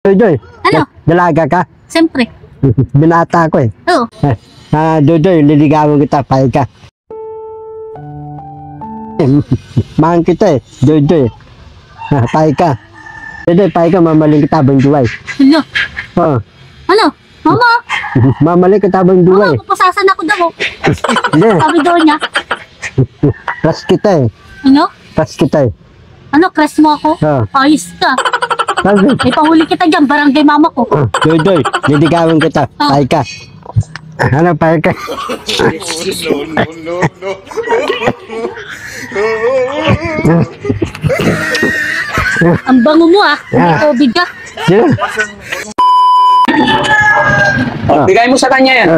Dodoy, Ano? dalaga ka? Siyempre. Binata ko eh. Oo. Dodoy, liligawan kita, pay ka. Mahal kita eh, Dodoy. Pay ka. Dodoy, pay ka, mamaling kita habang duway. Ano? Oo. Ano? Mama? Mamaling kita habang duway. Mama, pupusasan ako daw. Hindi, Sabi daw niya. crush kita eh. Ano? Crush kita eh. Ano, crush mo ako? Oo. Ayos ka. Sabi, May pahuli kita dyan, barangay mama ko. Dodoy, liligawan kita, pay ka. Ano, pay ka? Ang bango mo ah. May COVID ka. Sino? Bigay mo sa kanya yan.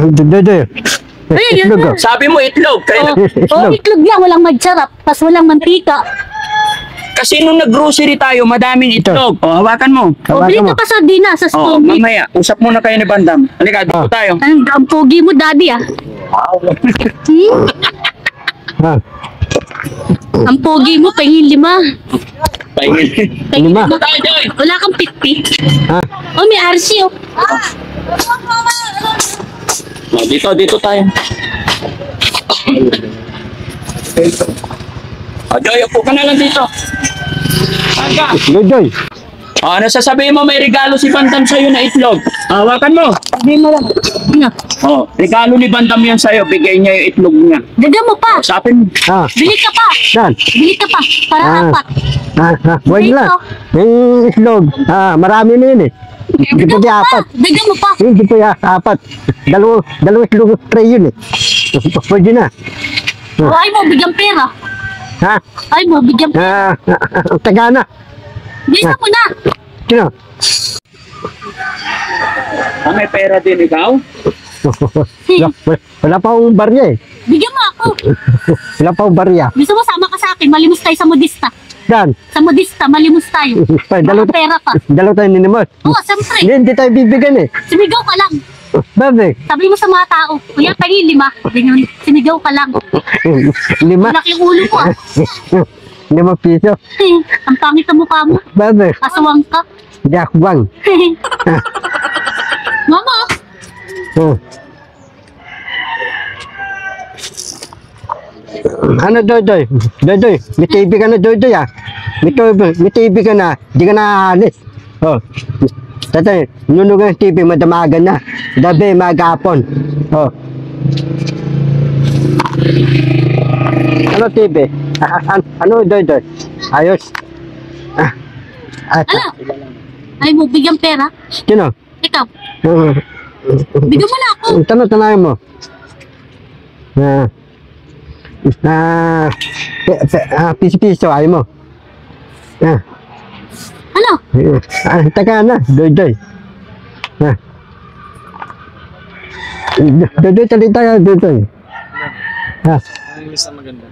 Dodoy. Ayun, Itlog yun. oh. Sabi mo itlog. Oh, itlog lang, walang magsarap. Pas walang mantika. Kasi nung nag-grocery tayo, madaming itlog. O, hawakan mo. O, bili ka pa sardina sa O, stove. mamaya. Usap muna kayo ni Bandam. Halika, dito tayo. Ang pogi mo, daddy ah. Hmm? Ah, Ang pogi mo, pahingin 5. Pahingin. Pahingin Lima. 5. Tayo, Joy. Wala kang pitpit. ah. Oh, may RC oh. O, dito tayo. O, Joy, upo ka na lang dito. Aga. Dodoy. O, ano sasabihin mo? May regalo si Bandam sa'yo na itlog. Hawakan mo. Hindi mo lang. Ano? O, regalo ni Bandam yan sa'yo. Bigay niya yung itlog niya. Daga mo pa. Usapin mo. Ah, Bili ka pa. saan? Bili ka pa. Para apat. Wag Dito. lang. Yung islog, marami na yun eh. Hindi Daga pa mo di pa. apat. Daga mo pa. Hindi pa yung apat. Dalawa islog tray yun eh. Pwede na. O, ay mo, bigyan pera. Ha? Ay mo, bigyan pera. Tagana. Bisa mo na. Sino? May pera din ikaw? Wala pa akong barya eh. Bigyan mo ako. Wala pa akong barya. Gusto mo sama ka sa akin. Malimos tayo sa modista. Saan? Sa modista, malimos tayo. Dalawa Mga pera pa. tayo ninimot. Oo, siyempre. Hindi tayo bibigyan eh. Sinigaw ka lang. Bakit? Sabi mo sa mga tao, kuya, pahingin 5. Ganyan, sinigaw ka lang. 5? Malaki yung ulo mo ah. 5 piso. Ang pangit ang mukha mo. Bakit? Aswang ka. Jakbang. Mama, Oh. Ano Dodoy? Dodoy, may TV ka na Dodoy ah. May TV ka na, di ka na aalis. Oh. Tatay, nunog ang TV, madamagan na. Gabi, magapon. Oh. Ano TV? Ano Dodoy? Ayos. ano? Ay mo, bigyan pera. Sino? Ikaw, bigyan mo na ako. Tanong mo. Piso-piso, ayaw mo. Ano? Taka na, Dodoy. Dodoy, talita ka, Dodoy. Ano yung isa maganda?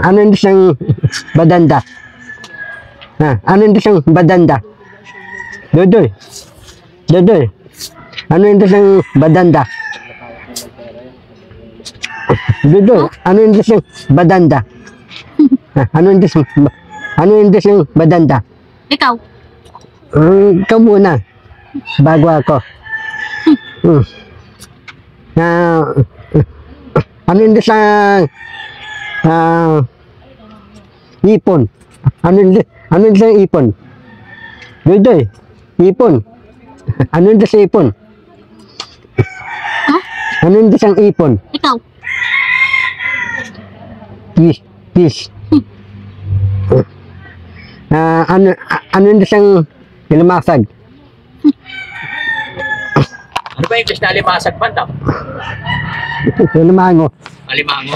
Ano yung isang badanda? Ano yung isang badanda? Dodoy. Dodoy. Ano yung isang badanda? Dodoy, ano yung isang badanda? Ano yung isang badanda? Ikaw, Ikaw muna. Bago ako. Ano yung isang ipon? Ano yung isang ipon? Dodoy, ipon. Ano yung isang ipon? ha? Ano yung isang ipon? Ikaw, Fish. Ano yung isang limasag? Ano ba yung fish na limasag, Bandam? Limango. Alimango.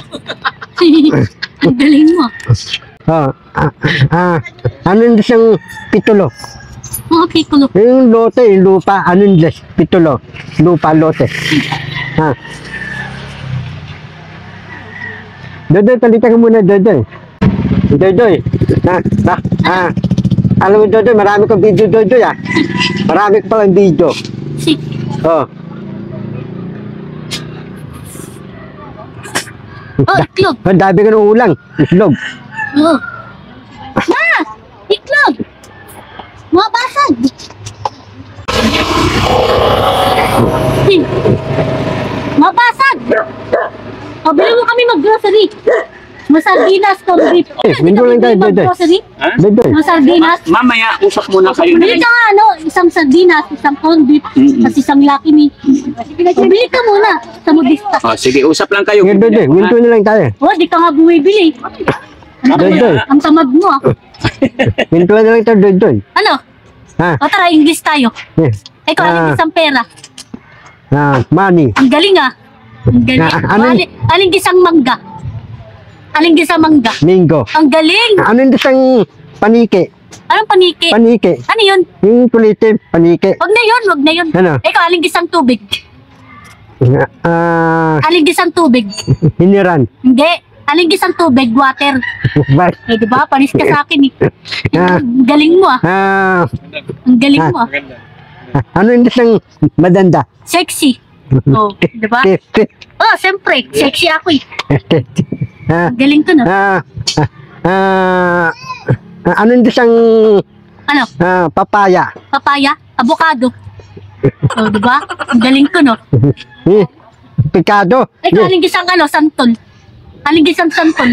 ang galing mo. Ano yung isang pitulo? Mga pikulo. Yung lote, yung lupa, ano yung pitulo? Lupa, lote. Dodoy, talita ka muna, Dodoy. Dodoy. Alam mo, Dodoy, marami kong video, Dodoy, ah. Marami ko palang video. Si, Oh. oh, itlog. Ang dami ka ng ulang. Islog. Oh. Ma! Itlog! Mga basa! Mabasag! O, bili mo kami mag-grocery. Masardinas, corned beef. Window lang tayo, Doy. Mag-grocery? Ha? Doy. Masardinas. Mamaya, usap muna kayo. Bili ka nga, ano, isang sardinas, isang corned beef, tapos isang Lucky Me. O, bili ka muna sa modista. Oh, sige, usap lang kayo. Doy. Window na lang tayo. O, di ka nga bumibili. Doy. Ang tamad mo, ah. Window na lang tayo, Doy. Ano? Ha? O, tara, English tayo. Ikaw, aling isang pera. Money. Ang galing, ah. Ang galing. Ano? Aling isang mangga. Aling isang mangga. Mingo. Ang galing. Ano yung isang panike? Anong paniki? Panike. Ano yun? Yung kulite, panike. Wag na yun, wag na yun. Ano? Ikaw, aling isang tubig. Aling isang tubig. Hiniran. Hindi. Aling isang tubig, water. Bye. Eh, di ba? Panis ka sa akin, eh. Ang galing mo, ah. Ang galing mo, ah. Ano yung isang madanda? Sexy. Oh, di ba? Oh, siyempre. Sexy ako, eh. Ang galing ko, no? Ano yung isang Ano? papaya? Papaya? Avocado? Oh, di ba? Ang galing ko, no? Pikado? Ikaw, aling isang ano, santol. Aling isang santol.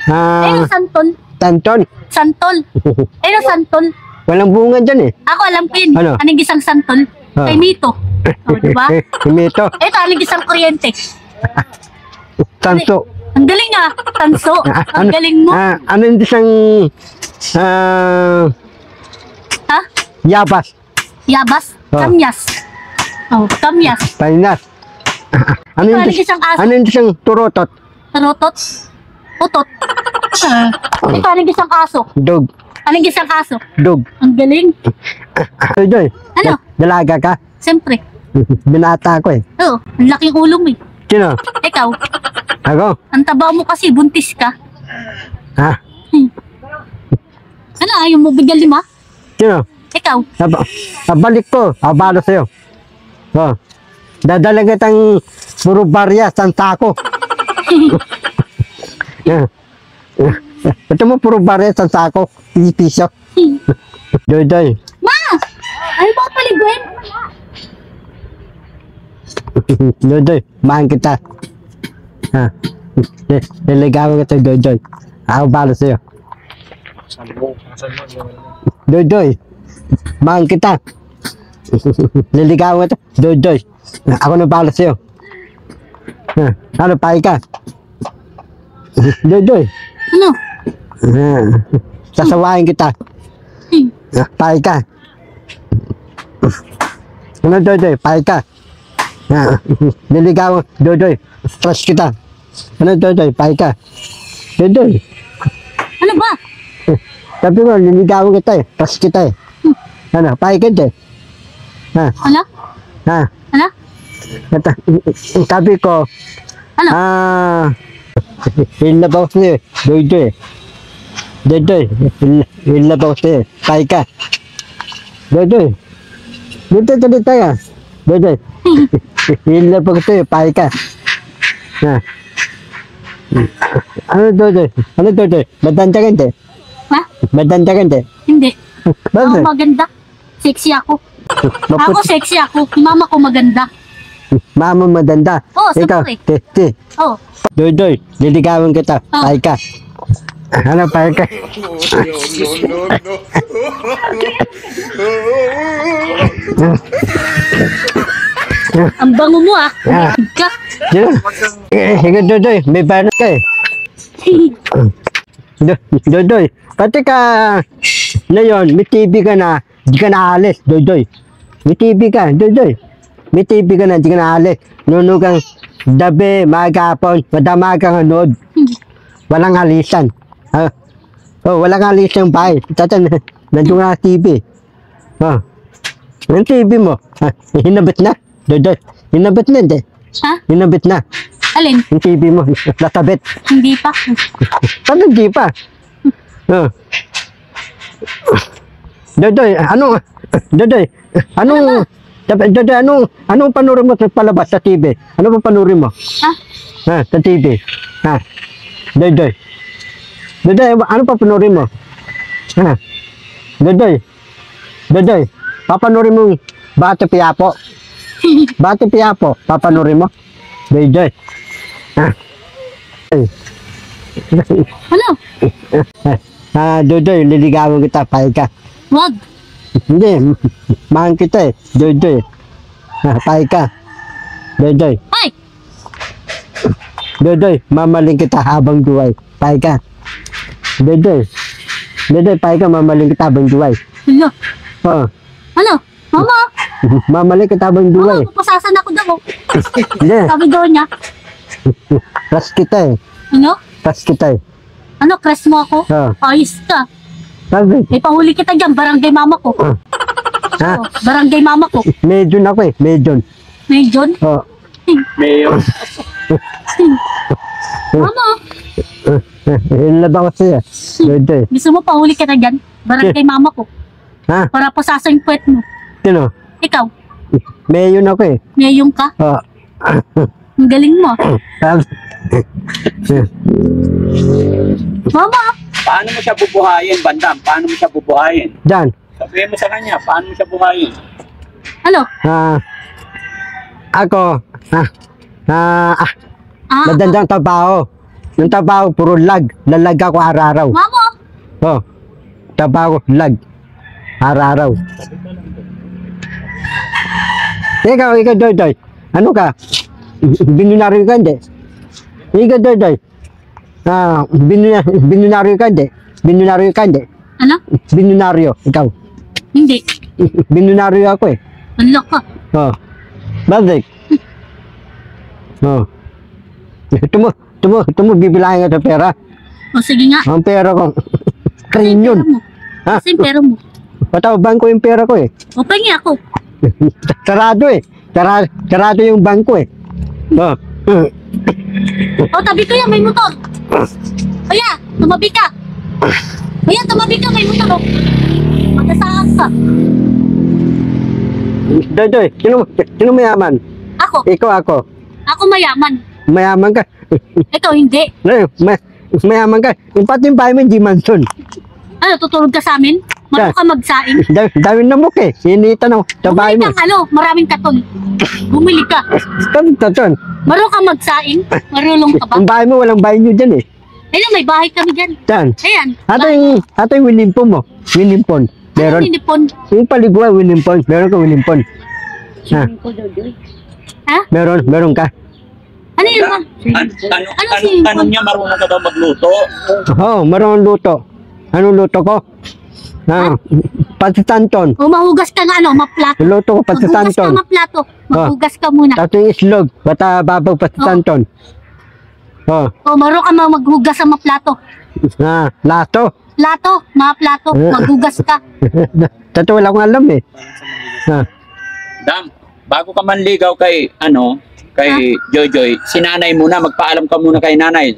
Ano santol? Tanton? Santol. Ano santol? Walang bunga dyan eh. Ako alam ko yun. Ano? Aling isang santol. Kay Mito. Oh, di ba? Mito. Ito, aling isang kuryente. Tanso. Ang galing, ah. Tanso. Ang galing mo. Ano yung isang Ha? yabas? Yabas? Oh. Kamyas. Oh, kamyas. Palinas. Ano yung Ito, isang aso. ano yung isang turotot? Tarotot. Utot. Ito, aling isang aso. Dog. Aling isang aso. Dog. Ang galing. Joy. Ano? Dalaga ka? Siyempre. Binata ko eh. Oo, ang laking ulo mo, eh. Sino? Ikaw, Ako? ang taba mo kasi, buntis ka. Ha? Ano, ayaw mo bigyan 5? Sino? Ikaw, Balik ko. Abalo sa'yo. Oh. Dadala kitang puro barya, sako. Ito mo puro barya, sako. Piso. Doy. Ma! Ayaw mo paliguin? Doy. Mahal kita. Ha? Niligawan kita, Doy. Ako balo sa'yo. Doy. Mahal kita. Niligawan kita, Doy. Ako na balo sa'yo. Ano, pahay ka? Doy. Ano? Sasawahin kita. Pahay ka. Ano, Doy? Pahay ka. Niligawan, Doy. Stress kita. Ano, Doy? Pahay ka. Doy. Ano ba? Sabi mo, niligawan kita eh. Stress kita eh. Ano, pahay ka din. Ano? Ano? Sabi ko, Ano? ilabaw sa'yo, Doy. Ilabaw sa'yo, pahay ka. Doy. Dito tayo. Doy. Ilabaw sa'yo, pahay ka. Ano, Doy? Madanda ka hindi? Ha? Madanda ka hindi? Hindi. Bakit? Ako maganda. Sexy ako. Ako sexy ako. Mama ko maganda. Mama madanda. Oo, Ikaw, siyempre. Oh, Doy, liligawan kita. Oh. Pahay ka. Ano, pahay ka? ang bango mo, ah. Ka. Sige, Doy, may banat ka eh. Doy, pati ka ngayon, may TV ka na, di ka naalis, Doy. May TV ka, Doy. May TV ka na, di ka naalis. Nunog kang gabi, magapon, madama kang anood. Walang halisan. Walang halisan yung bahay. Tata, nandun nga TV. Yung TV mo, hinabit na, Doy. Hinabit na, hindi. Ha? Hinabit na. Alin? Yung TV mo, natabit. Hindi pa. Paano hindi pa? Dodoy, anong panurin mo sa palabas sa TV? Ano pa panurin mo? Ha? Sa TV. Dodoy, ano pa panurin mo? Dodoy, papanurin mo Bata Piapo. Bati Piapo, papanurin mo? Joy. Ah. Ay. Ano? Joy, liligawan kita, pahig ka. Wag. Hindi, mahal kita eh. Joy. Pahig ka. Joy. Ay! Joy, mamaling kita habang buhay. Pahig ka. Joy, pahig ka, mamaling kita habang buhay. Ano? Oo. Ano? Mama! Mamaling kita habang buhay. Mama, pupusasan ako daw. Hindi, Sabi daw niya. crush kita eh. Ano? Crush kita eh. Ano, crush mo ako? Oo. Ayos ka. Sabi, May pahuli kita dyan, barangay mama ko. ha? Oh, barangay mama ko. Medyon ako eh, medyon. May John. Oo. Mayor. Mama, Ilab ako siya. Joy. gusto mo pahuli kita dyan? Barangay mama ko. Ha? Para pusasan yung puwet mo. Sino? Ikaw, Medyon ako eh. ngayong ka. Oo. Ang galing mo. Sabi, Mama, Paano mo siya bubuhayin, Bandam? Paano mo siya bubuhayin? Jan, Sabihin mo sa kanya, paano mo siya buhayin? ano? ako, Ah, madandang trabaho. Yung trabaho, puro lag. Lalag ako araw-araw. mama, Oh, trabaho, lag. Araw-araw. Ikaw, Joy. Ano ka? Binyonaryo ka, hindi? Ikaw, Joy. Binyonaryo ka, hindi? Binyonaryo ka, hindi? ano? Binyonaryo, ikaw. Hindi. Binyonaryo ako eh. Ano ka? Oh. Bakit? Oh. Tumo, bibilangin ka sa pera. O sige nga. Ang pera ko. Crane yun. Pera mo. Ha? Kasi yung pera mo. Patawaban ko yung pera ko eh. O pahingi ako. Sarado eh. Sarado yung bangko eh. Oh. O tabi ko yan, may motor. Kuya, tumabi ka. Kuya, tumabi ka, may motor. O. Magkasaan ka. Joy, sino mayaman? Ako. Ikaw ako. Ako mayaman. Mayaman ka. Ikaw hindi. Mayaman ka. Yung pati yung bahay mo, hindi mansion. Ano, tutulog ka sa amin? Marunong ka magsaing? Dami na muk eh. Hinita na sa bahay Bumili mo. kang maraming katon. Bumili ka. Taton. Marunong ka magsaing? Marunong ka ba? Yung bahay mo, walang bahay nyo dyan eh. Ayun, may bahay kami dyan. Dyan. Ayan. Ato yung winimpon mo. Winimpon. Meron. Ano sinipon? Yung paliguan, winimpon. Meron ka winimpon. Ha? Ha? Meron ka. Ano yun ba? Tanong niya, marunong ka daw magluto. Oo, marunong luto. Anong luto ko? Patisanton. O mahugas ka nga maplato. Luto ko Maghugas ka patisanton. maplato. Maghugas ka muna. Tapos yung islog. Bata babaw patisanton. Oh. O marunong ka maghugas sa maplato. Lato. Plato, mga plato. Maghugas ka. Tato wala akong alam eh. Dam, bago ka manligaw kay Joy, si nanay muna, magpaalam ka muna kay nanay.